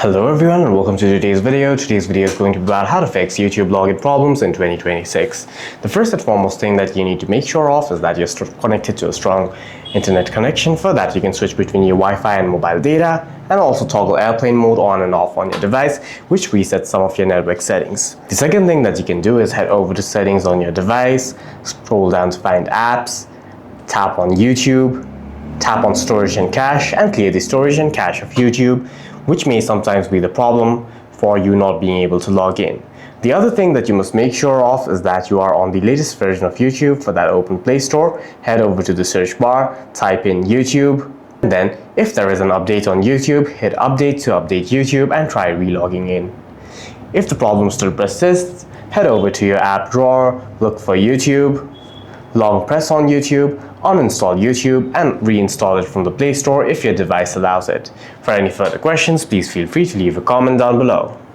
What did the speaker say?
Hello everyone and welcome to today's video. Today's video is going to be about how to fix YouTube login problems in 2026. The first and foremost thing that you need to make sure of is that you're connected to a strong internet connection. For that, you can switch between your Wi-Fi and mobile data and also toggle airplane mode on and off on your device, which resets some of your network settings. The second thing that you can do is head over to settings on your device, scroll down to find apps, tap on YouTube, tap on storage and cache, and clear the storage and cache of YouTube, which may sometimes be the problem for you not being able to log in. The other thing that you must make sure of is that you are on the latest version of YouTube. For that, open Play Store, head over to the search bar, type in YouTube, and then if there is an update on YouTube, hit update to update YouTube and try re-logging in. If the problem still persists, head over to your app drawer, look for YouTube, long press on YouTube, uninstall YouTube and reinstall it from the Play Store if your device allows it. For any further questions, please feel free to leave a comment down below.